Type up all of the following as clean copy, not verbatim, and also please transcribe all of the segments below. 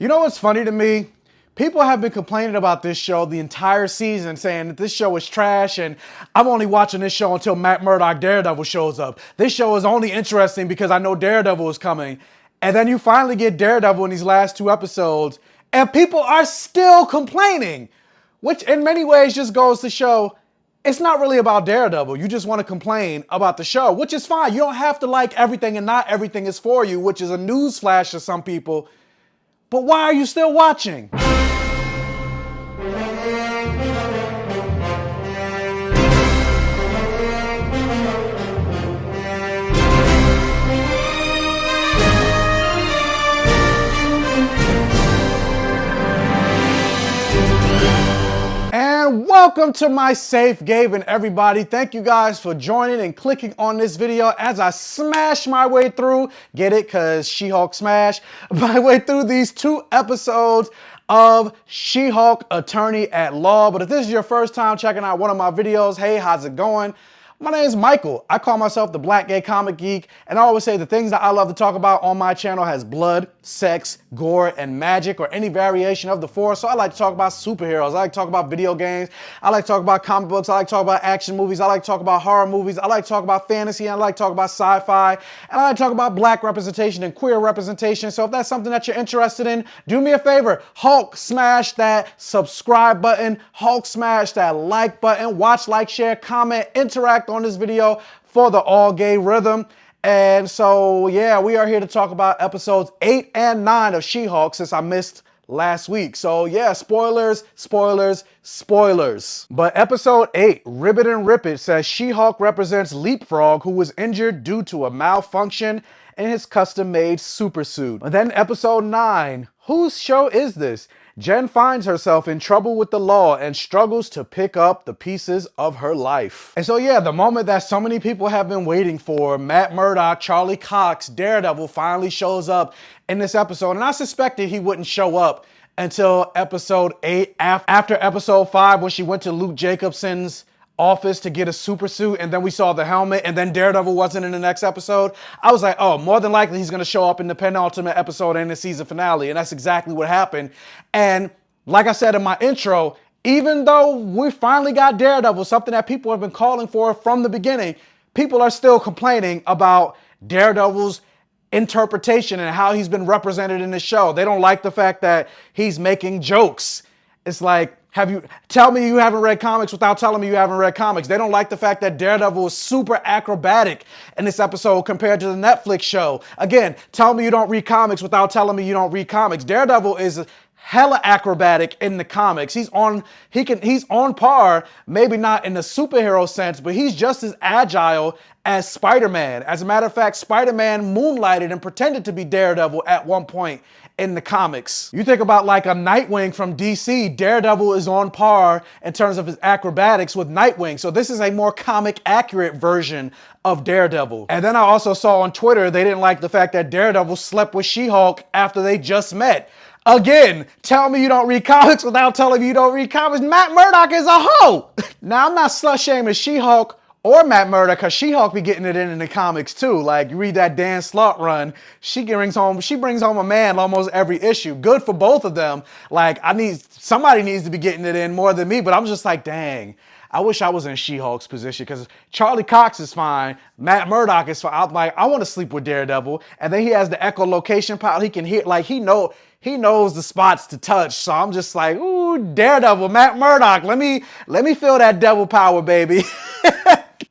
You know what's funny to me? People have been complaining about this show the entire season, saying that this show is trash and I'm only watching this show until Matt Murdock Daredevil shows up. This show is only interesting because I know Daredevil is coming. And then you finally get Daredevil in these last two episodes and people are still complaining, which in many ways just goes to show it's not really about Daredevil. You just want to complain about the show, which is fine. You don't have to like everything and not everything is for you, which is a newsflash to some people. But why are you still watching? And welcome to my safe haven, everybody. Thank you guys for joining and clicking on this video as I smash my way through, get it, because She-Hulk smash, my way through these two episodes of She-Hulk Attorney at Law. But if this is your first time checking out one of my videos, hey, how's it going? My name is Michael. I call myself the Black Gay Comic Geek, and I always say the things that I love to talk about on my channel has blood, sex, gore, and magic, or any variation of the four. So I like to talk about superheroes. I like to talk about video games. I like to talk about comic books. I like to talk about action movies. I like to talk about horror movies. I like to talk about fantasy. I like to talk about sci-fi. And I like to talk about black representation and queer representation. So if that's something that you're interested in, do me a favor. Hulk, smash that subscribe button. Hulk, smash that like button. Watch, like, share, comment, interact on this video for the all gay rhythm. And so, yeah, we are here to talk about episodes 8 and 9 of She-Hulk since I missed last week. So yeah, spoilers, spoilers, spoilers. But episode 8, Ribbit and Rip It, says She-Hulk represents Leapfrog, who was injured due to a malfunction in his custom-made supersuit. And then episode 9, whose show is this? Jen finds herself in trouble with the law and struggles to pick up the pieces of her life. And so yeah, the moment that so many people have been waiting for, Matt Murdock, Charlie Cox, Daredevil finally shows up in this episode. And I suspected he wouldn't show up until episode 8, after episode 5, when she went to Luke Jacobson's office to get a super suit, and then we saw the helmet, and then Daredevil wasn't in the next episode. I was like, oh, more than likely he's gonna show up in the penultimate episode and the season finale, and that's exactly what happened. And like I said in my intro, even though we finally got Daredevil, something that people have been calling for from the beginning, people are still complaining about Daredevil's interpretation and how he's been represented in the show. They don't like the fact that he's making jokes. It's like, tell me you haven't read comics without telling me you haven't read comics. They don't like the fact that Daredevil is super acrobatic in this episode compared to the Netflix show. Again, tell me you don't read comics without telling me you don't read comics. Daredevil is hella acrobatic in the comics. He's on par, maybe not in the superhero sense, but he's just as agile as Spider-Man. As a matter of fact, Spider-Man moonlighted and pretended to be Daredevil at one point in the comics. You think about like a Nightwing from DC, Daredevil is on par in terms of his acrobatics with Nightwing. So this is a more comic accurate version of Daredevil. And then I also saw on Twitter, they didn't like the fact that Daredevil slept with She-Hulk after they just met. Again, tell me you don't read comics without telling me you don't read comics. Matt Murdock is a hoe. Now, I'm not slut shaming She-Hulk or Matt Murdock, because She-Hulk be getting it in the comics too. Like, you read that Dan Slott run, she brings home a man almost every issue. Good for both of them. Like, somebody needs to be getting it in more than me, but I'm just like, dang, I wish I was in She-Hulk's position, because Charlie Cox is fine, Matt Murdock is fine. I'm like, I want to sleep with Daredevil. And then he has the echolocation power. He can hear, like, he knows the spots to touch. So I'm just like, ooh, Daredevil, Matt Murdock, let me feel that devil power, baby.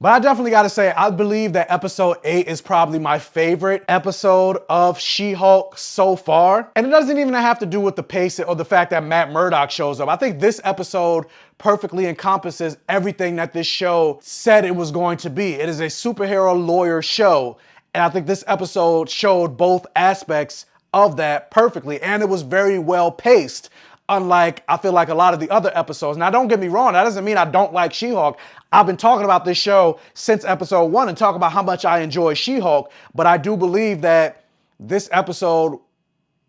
But I definitely got to say, I believe that episode 8 is probably my favorite episode of She-Hulk so far. And it doesn't even have to do with the pace or the fact that Matt Murdock shows up. I think this episode perfectly encompasses everything that this show said it was going to be. It is a superhero lawyer show. And I think this episode showed both aspects of that perfectly. And it was very well paced. Unlike, I feel like, a lot of the other episodes. Now, don't get me wrong, that doesn't mean I don't like She-Hulk. I've been talking about this show since episode 1 and talking about how much I enjoy She-Hulk, but I do believe that this episode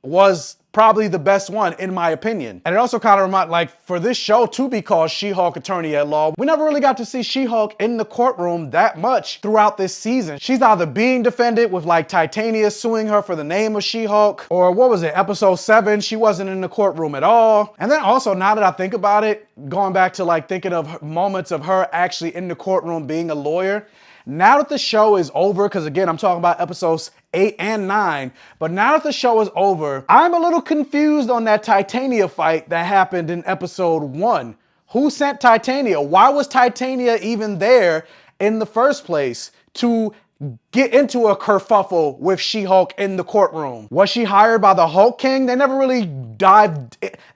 was probably the best one in my opinion. And it also kind of reminds, like, for this show to be called She-Hulk Attorney at Law, we never really got to see She-Hulk in the courtroom that much throughout this season. She's either being defended with like Titania suing her for the name of She-Hulk, or what was it, episode 7, she wasn't in the courtroom at all. And then also, now that I think about it, going back to like thinking of moments of her actually in the courtroom being a lawyer, now that the show is over, because again, I'm talking about episodes 8 and 9, but now that the show is over, I'm a little confused on that Titania fight that happened in episode 1. Who sent Titania? Why was Titania even there in the first place to get into a kerfuffle with She-Hulk in the courtroom? Was she hired by the Hulk King? They never really dove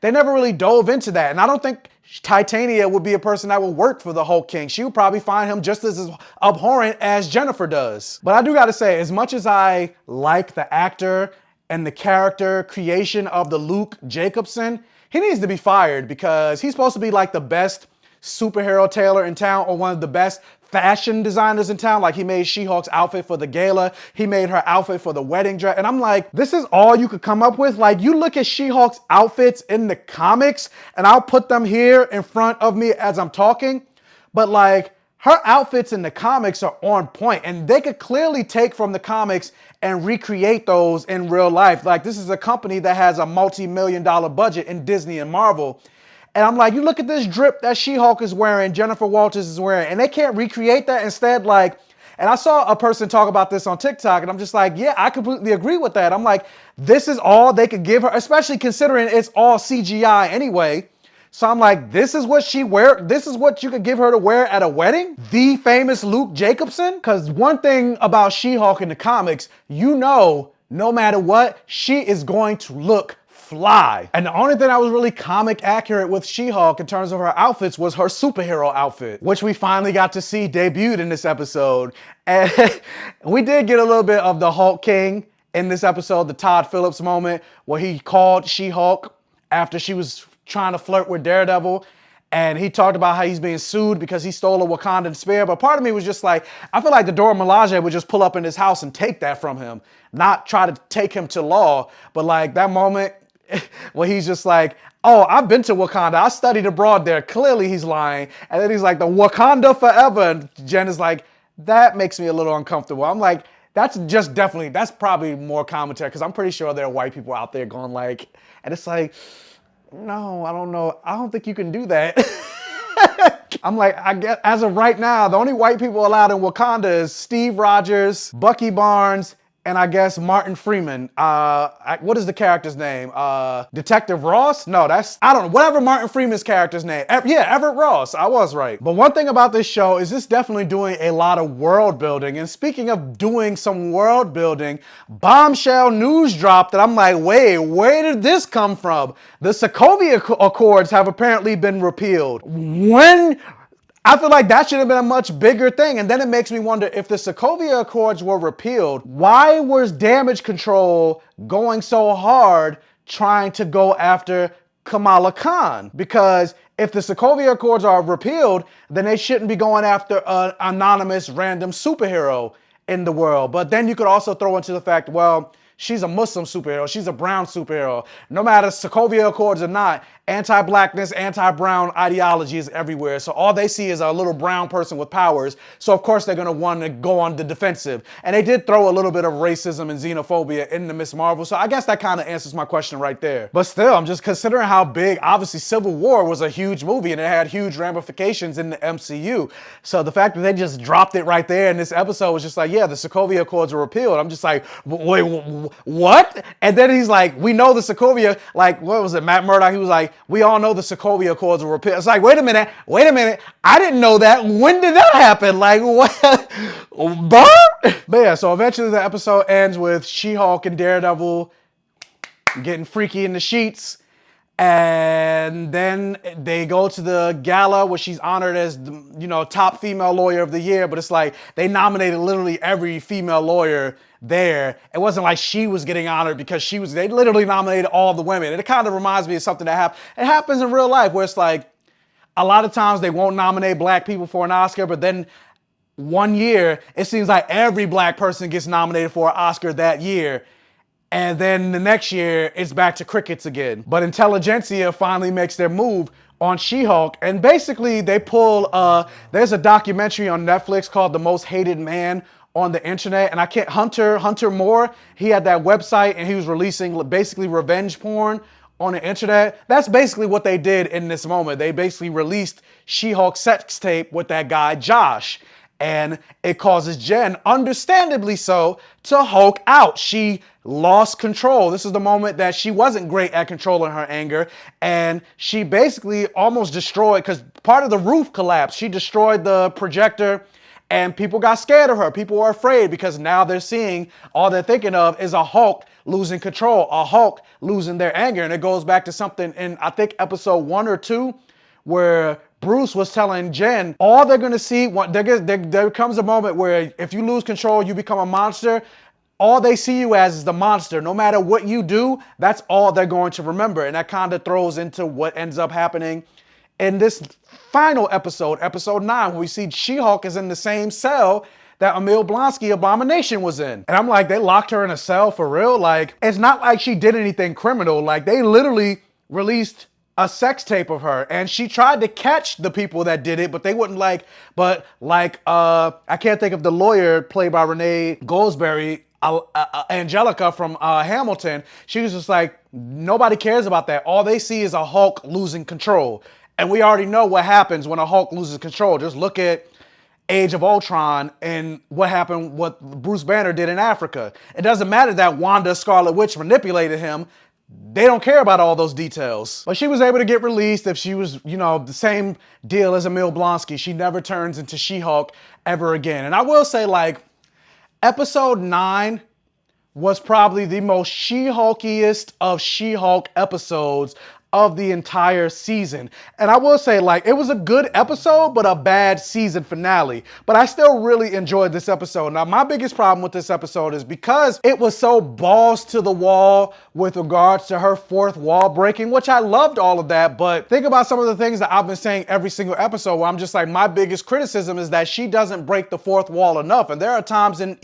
into that. And I don't think Titania would be a person that would work for the Hulk King. She would probably find him just as abhorrent as Jennifer does. But I do gotta say, as much as I like the actor and the character creation of the Luke Jacobson, he needs to be fired because he's supposed to be like the best superhero tailor in town, or one of the best fashion designers in town. Like, he made She-Hulk's outfit for the gala. He made her outfit for the wedding dress. And I'm like, this is all you could come up with? Like, you look at She-Hulk's outfits in the comics, and I'll put them here in front of me as I'm talking, but like, her outfits in the comics are on point, and they could clearly take from the comics and recreate those in real life. Like, this is a company that has a multi-million-dollar budget in Disney and Marvel. And I'm like, you look at this drip that She-Hulk is wearing, Jennifer Walters is wearing, and they can't recreate that. Instead, like, and I saw a person talk about this on TikTok, and I'm just like, yeah, I completely agree with that. I'm like, this is all they could give her, especially considering it's all CGI anyway. So I'm like, this is what she wear. This is what you could give her to wear at a wedding? The famous Luke Jacobson? Because one thing about She-Hulk in the comics, you know, no matter what, she is going to look fly. And the only thing that was really comic accurate with She-Hulk in terms of her outfits was her superhero outfit, which we finally got to see debuted in this episode. And we did get a little bit of the Hulk King in this episode, the Todd Phillips moment where he called She-Hulk after she was trying to flirt with Daredevil. And he talked about how he's being sued because he stole a Wakandan spear. But part of me was just like, I feel like the Dora Milaje would just pull up in his house and take that from him, not try to take him to law. But like that moment where he's just like, oh, I've been to Wakanda. I studied abroad there. Clearly he's lying. And then he's like, the Wakanda forever. And Jen is like, that makes me a little uncomfortable. I'm like, that's probably more commentary, because I'm pretty sure there are white people out there going like, and it's like, no, I don't know. I don't think you can do that. I'm like, I guess as of right now, the only white people allowed in Wakanda is Steve Rogers, Bucky Barnes, and I guess Martin Freeman. What is the character's name? Detective Ross? No, I don't know. Whatever Martin Freeman's character's name. Yeah, Everett Ross. I was right. But one thing about this show is it's definitely doing a lot of world building. And speaking of doing some world building, bombshell news dropped that I'm like, wait, where did this come from? The Sokovia Accords have apparently been repealed. When? I feel like that should have been a much bigger thing. And then it makes me wonder, if the Sokovia Accords were repealed, why was Damage Control going so hard trying to go after Kamala Khan? Because if the Sokovia Accords are repealed, then they shouldn't be going after an anonymous random superhero in the world. But then you could also throw into the fact, well, she's a Muslim superhero. She's a brown superhero. No matter Sokovia Accords or not, anti-blackness, anti-brown ideology is everywhere. So all they see is a little brown person with powers. So of course they're going to want to go on the defensive. And they did throw a little bit of racism and xenophobia into Miss Marvel. So I guess that kind of answers my question right there. But still, I'm just considering how big, obviously Civil War was a huge movie and it had huge ramifications in the MCU. So the fact that they just dropped it right there in this episode was just like, yeah, the Sokovia Accords were repealed. I'm just like, wait, what? And then he's like, we know the Sokovia, like, what was it, Matt Murdock? He was like, we all know the Sokovia Accords were repealed. It's like, wait a minute. I didn't know that. When did that happen? Like, what? But yeah, so eventually the episode ends with She-Hulk and Daredevil getting freaky in the sheets. And then they go to the gala where she's honored as, you know, top female lawyer of the year. But it's like they nominated literally every female lawyer there. It wasn't like she was getting honored because they literally nominated all the women. And it kind of reminds me of something that it happens in real life, where it's like a lot of times they won't nominate black people for an Oscar, but then one year it seems like every black person gets nominated for an Oscar that year. And then the next year, it's back to crickets again. But Intelligentsia finally makes their move on She-Hulk. And basically, they pull, there's a documentary on Netflix called The Most Hated Man on the internet. And I can't, Hunter Moore, he had that website and he was releasing basically revenge porn on the internet. That's basically what they did in this moment. They basically released She-Hulk sex tape with that guy, Josh. And it causes Jen, understandably so, to Hulk out. She lost control. This is the moment that she wasn't great at controlling her anger. And she basically almost destroyed, because part of the roof collapsed. She destroyed the projector and people got scared of her. People were afraid because now they're seeing, all they're thinking of is a Hulk losing control, a Hulk losing their anger. And it goes back to something in, I think, episode 1 or 2, where Bruce was telling Jen, all they're gonna see, there comes a moment where if you lose control, you become a monster. All they see you as is the monster. No matter what you do, that's all they're going to remember. And that kind of throws into what ends up happening in this final episode, episode 9, where we see She-Hulk is in the same cell that Emil Blonsky Abomination was in. And I'm like, they locked her in a cell for real? Like, it's not like she did anything criminal. Like, they literally released a sex tape of her, and she tried to catch the people that did it, but they wouldn't I can't think of the lawyer played by Renee Goldsberry, Angelica from Hamilton. She was just like, nobody cares about that. All they see is a Hulk losing control. And we already know what happens when a Hulk loses control. Just look at Age of Ultron and what happened, what Bruce Banner did in Africa. It doesn't matter that Wanda Scarlet Witch manipulated him. They don't care about all those details. But she was able to get released if she was, the same deal as Emil Blonsky. She never turns into She-Hulk ever again. And I will say, episode 9 was probably the most She-Hulkiest of She-Hulk episodes of the entire season. And I will say, it was a good episode, but a bad season finale. But I still really enjoyed this episode. Now, my biggest problem with this episode is because it was so balls to the wall with regards to her fourth wall breaking, which I loved all of that. But think about some of the things that I've been saying every single episode where I'm just like, my biggest criticism is that she doesn't break the fourth wall enough. And there are times in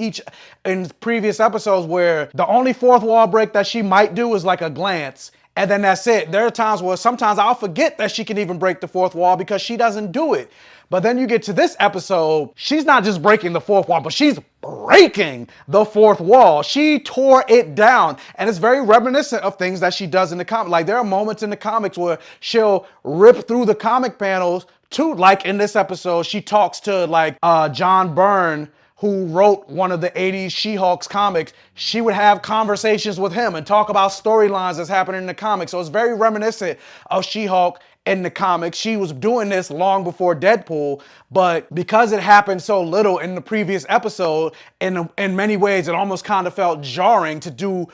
previous episodes where the only fourth wall break that she might do is like a glance. And then that's it. There are times where sometimes I'll forget that she can even break the fourth wall because she doesn't do it. But then you get to this episode, she's not just breaking the fourth wall, but she's breaking the fourth wall. She tore it down. And it's very reminiscent of things that she does in the comic. There are moments in the comics where she'll rip through the comic panels to, like in this episode, she talks to John Byrne, who wrote one of the 80s She-Hulk's comics. She would have conversations with him and talk about storylines that's happening in the comics. So it's very reminiscent of She-Hulk in the comics. She was doing this long before Deadpool, but because it happened so little in the previous episode, in many ways, it almost kind of felt jarring to do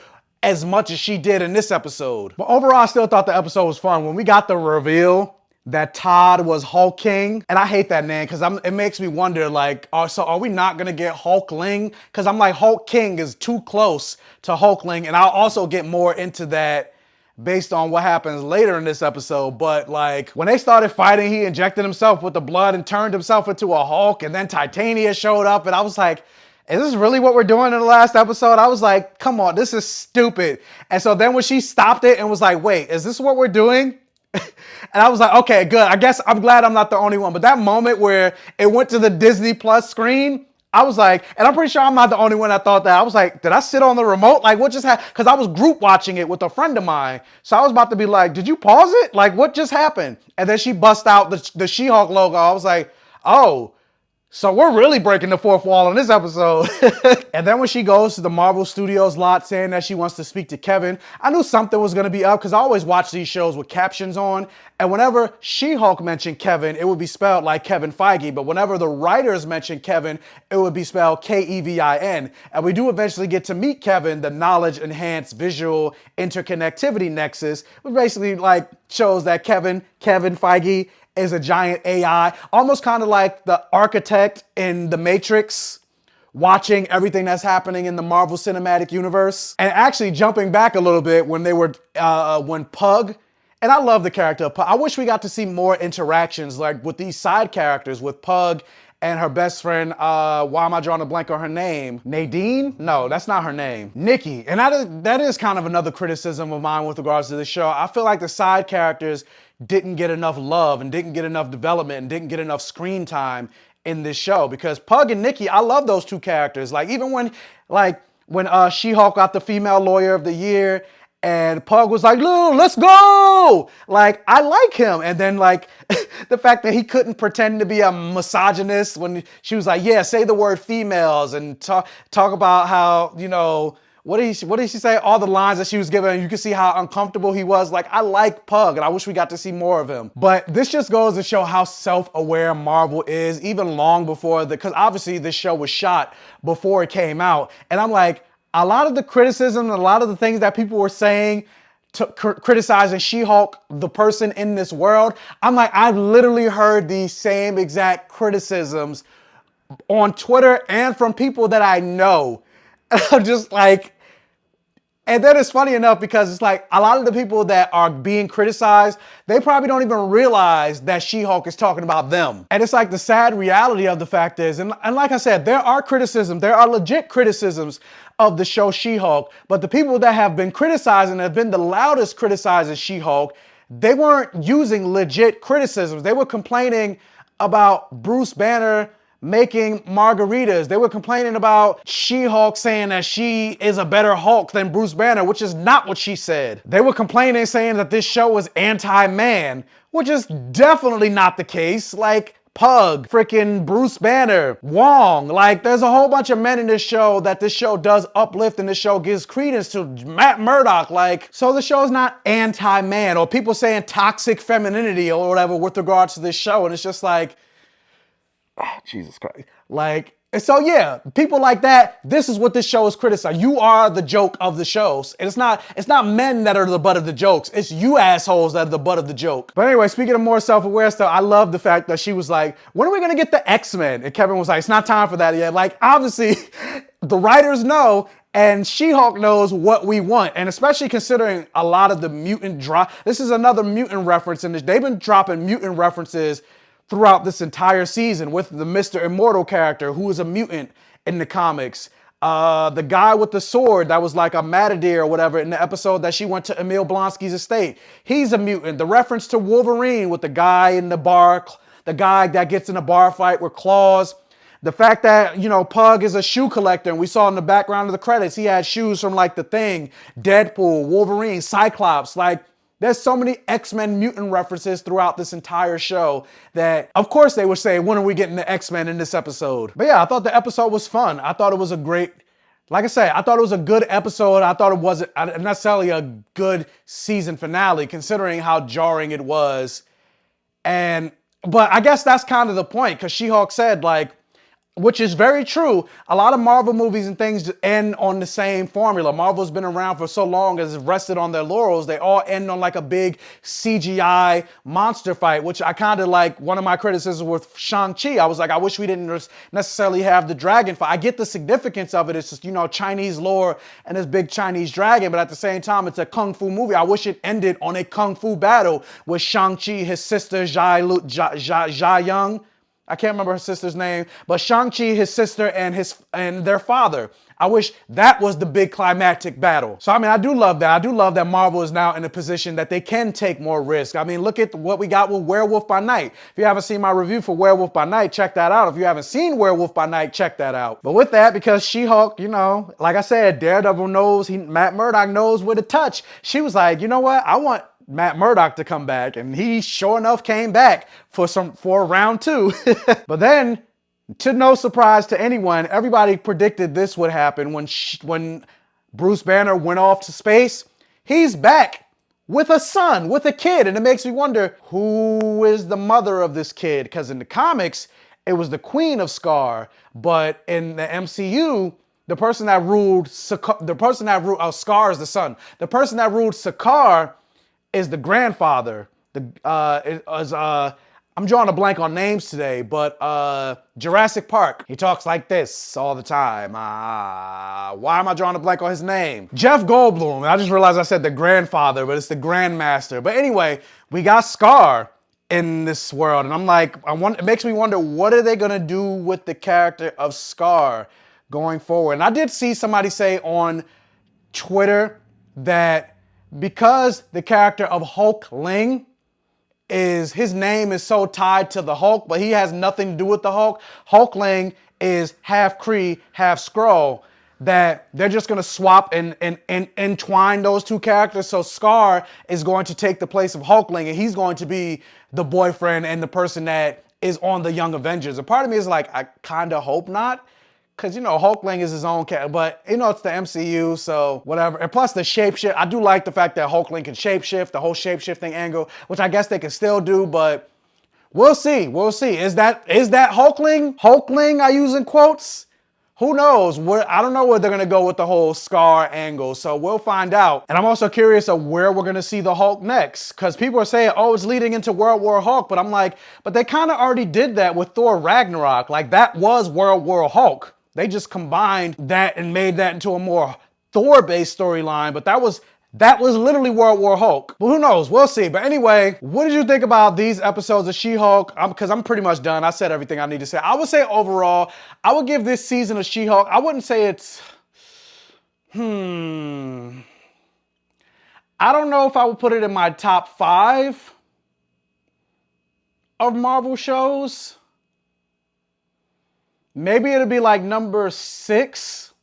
as much as she did in this episode. But overall, I still thought the episode was fun. When we got the reveal that Todd was Hulk King, and I hate that name because it makes me wonder, so are we not gonna get Hulkling? Because I'm like, Hulk King is too close to Hulkling, and I'll also get more into that based on what happens later in this episode. But when they started fighting, he injected himself with the blood and turned himself into a Hulk, and then Titania showed up, and I was like, is this really what we're doing in the last episode? I was like, come on, this is stupid. And so then when she stopped it and was like, wait, is this what we're doing? And I was like, okay, good. I guess I'm glad I'm not the only one. But that moment where it went to the Disney Plus screen, I was like, and I'm pretty sure I'm not the only one that thought that. I was like, did I sit on the remote? What just happened? Because I was group watching it with a friend of mine. So I was about to be like, did you pause it? What just happened? And then she bust out the She-Hulk logo. I was like, oh, so we're really breaking the fourth wall in this episode. And then when she goes to the Marvel Studios lot saying that she wants to speak to Kevin, I knew something was going to be up because I always watch these shows with captions on. And whenever She-Hulk mentioned Kevin, it would be spelled like Kevin Feige. But whenever the writers mentioned Kevin, it would be spelled Kevin. And we do eventually get to meet Kevin, the knowledge enhanced visual interconnectivity nexus, which basically shows that Kevin Feige is a giant AI, almost kind of like the architect in The Matrix, watching everything that's happening in the Marvel Cinematic Universe. And actually jumping back a little bit when when Pug, and I love the character of Pug. I wish we got to see more interactions with these side characters with Pug and her best friend, why am I drawing a blank on her name? Nadine? No, that's not her name. Nikki. And that is kind of another criticism of mine with regards to this show. I feel like the side characters didn't get enough love and didn't get enough development and didn't get enough screen time in this show, because Pug and Nikki, I love those two characters. Like, even when She-Hulk got the Female Lawyer of the Year and Pug was like, Lou, let's go! Like, I like him. And then, like, the fact that he couldn't pretend to be a misogynist when she was like, yeah, say the word females and talk about how, you know, what did she say? All the lines that she was giving, you could see how uncomfortable he was. Like, I like Pug, and I wish we got to see more of him. But this just goes to show how self-aware Marvel is, even long before because obviously this show was shot before it came out. And I'm like, a lot of the criticism, a lot of the things that people were saying, criticizing She-Hulk, the person in this world, I'm like, I've literally heard these same exact criticisms on Twitter and from people that I know. And I'm just like, and then it's funny enough because it's like a lot of the people that are being criticized, they probably don't even realize that She-Hulk is talking about them. And it's like the sad reality of the fact is, and like I said, there are criticisms, there are legit criticisms of the show She-Hulk, but the people that have been criticizing, have been the loudest criticizing She-Hulk, they weren't using legit criticisms. They were complaining about Bruce Banner making margaritas. They were complaining about She-Hulk saying that she is a better Hulk than Bruce Banner, which is not what she said. They were complaining, saying that this show was anti-man, which is definitely not the case. Like, Pug, freaking Bruce Banner, Wong, like, there's a whole bunch of men in this show that this show does uplift and this show gives credence to. Matt Murdock, like, so the show's not anti-man, or people saying toxic femininity or whatever with regards to this show, and it's just like, Jesus Christ. Like, and so yeah, people like that, this is what this show is criticized. You are the joke of the shows. And it's not men that are the butt of the jokes. It's you assholes that are the butt of the joke. But anyway, speaking of more self-aware stuff, I love the fact that she was like, when are we gonna get the X-Men? And Kevin was like, it's not time for that yet. Like, obviously, the writers know, and She-Hulk knows what we want. And especially considering a lot of the mutant drop. This is another mutant reference in this. They've been dropping mutant references throughout this entire season with the Mr. Immortal character, who is a mutant in the comics. The guy with the sword that was like a matador or whatever in the episode that she went to Emil Blonsky's estate. He's a mutant. The reference to Wolverine with the guy in the bar, the guy that gets in a bar fight with claws. The fact that, you know, Pug is a shoe collector, and we saw in the background of the credits, he had shoes from like The Thing, Deadpool, Wolverine, Cyclops, like, there's so many X-Men mutant references throughout this entire show that, of course, they would say, when are we getting the X-Men in this episode? But yeah, I thought the episode was fun. I thought it was a great, like I said, I thought it was a good episode. I thought it wasn't necessarily a good season finale, considering how jarring it was. But I guess that's kind of the point, because She-Hulk said, like, which is very true, a lot of Marvel movies and things end on the same formula. Marvel's been around for so long, as rested on their laurels, they all end on like a big CGI monster fight, which I kind of like. One of my criticisms with Shang-Chi, I was like, I wish we didn't necessarily have the dragon fight. I get the significance of it. It's just, you know, Chinese lore and this big Chinese dragon, but at the same time, it's a Kung Fu movie. I wish it ended on a Kung Fu battle with Shang-Chi, his sister, Jia Young. I can't remember her sister's name, but Shang-Chi, his sister, and their father. I wish that was the big climactic battle. So, I mean, I do love that. I do love that Marvel is now in a position that they can take more risk. I mean, look at what we got with Werewolf by Night. If you haven't seen my review for Werewolf by Night, check that out. If you haven't seen Werewolf by Night, check that out. But with that, because She-Hulk, you know, like I said, Daredevil knows, Matt Murdock knows where to touch. She was like, you know what? I want Matt Murdock to come back, and he sure enough came back for round 2. But then, to no surprise to anyone, everybody predicted this would happen when Bruce Banner went off to space. He's back with a son, with a kid, and it makes me wonder, who is the mother of this kid? Because in the comics, it was the Queen of Skaar, but in the MCU, the person that ruled Skaar is the son. The person that ruled Sakaar is the grandfather. I'm drawing a blank on names today, but Jurassic Park. He talks like this all the time. Why am I drawing a blank on his name? Jeff Goldblum. I just realized I said the grandfather, but it's the grandmaster. But anyway, we got Scar in this world. And I'm like, it makes me wonder, what are they gonna do with the character of Scar going forward? And I did see somebody say on Twitter that because the character of Hulkling his name is so tied to the Hulk, but he has nothing to do with the Hulk. Hulkling is half Kree, half Skrull, that they're just gonna swap and entwine those two characters. So Scar is going to take the place of Hulkling, and he's going to be the boyfriend and the person that is on the Young Avengers. And part of me is like, I kind of hope not. Because, you know, Hulkling is his own character, but, you know, it's the MCU, so whatever. And plus the shapeshift, I do like the fact that Hulkling can shapeshift, the whole shapeshifting angle, which I guess they can still do, but we'll see, we'll see. Is that Hulkling? Hulkling, I use in quotes? Who knows? I don't know where they're going to go with the whole Scar angle, so we'll find out. And I'm also curious of where we're going to see the Hulk next, because people are saying, oh, it's leading into World War Hulk, but I'm like, but they kind of already did that with Thor Ragnarok. Like, that was World War Hulk. They just combined that and made that into a more Thor-based storyline, but that was literally World War Hulk. But who knows? We'll see. But anyway, what did you think about these episodes of She-Hulk? Because I'm pretty much done. I said everything I need to say. I would say overall, I would give this season of She-Hulk, I wouldn't say it's, I don't know if I would put it in my top 5 of Marvel shows. Maybe it'll be like number 6-ish.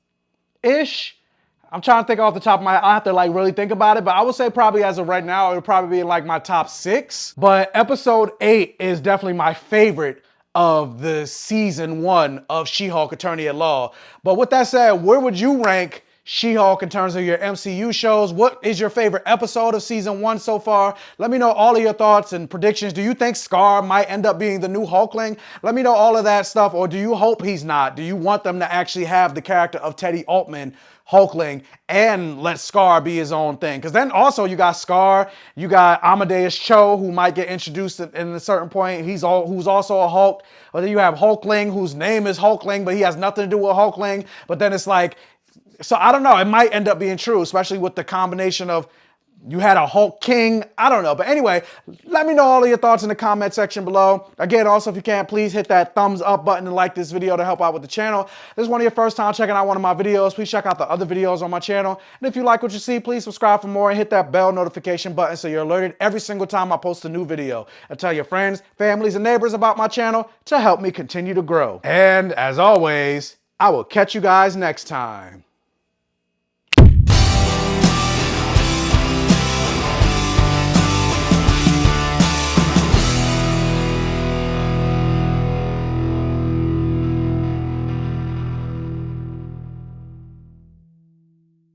I'm trying to think off the top of my head. I have to like really think about it, but I would say probably as of right now, it'll probably be like my top 6. But episode 8 is definitely my favorite of the season 1 of She-Hulk Attorney at Law. But with that said, where would you rank She-Hulk in terms of your MCU shows? What is your favorite episode of season 1 so far? Let me know all of your thoughts and predictions. Do you think Scar might end up being the new Hulkling? Let me know all of that stuff. Or do you hope he's not? Do you want them to actually have the character of Teddy Altman Hulkling and let Scar be his own thing? Because then also you got Scar, you got Amadeus Cho, who might get introduced in a certain point. Who's also a Hulk. But then you have Hulkling, whose name is Hulkling, but he has nothing to do with Hulkling. But then it's like, so I don't know. It might end up being true, especially with the combination of you had a Hulk King. I don't know. But anyway, let me know all of your thoughts in the comment section below. Again, also, if you can, please hit that thumbs up button and like this video to help out with the channel. If this is one of your first time checking out one of my videos, please check out the other videos on my channel. And if you like what you see, please subscribe for more and hit that bell notification button so you're alerted every single time I post a new video. And tell your friends, families, and neighbors about my channel to help me continue to grow. And as always, I will catch you guys next time.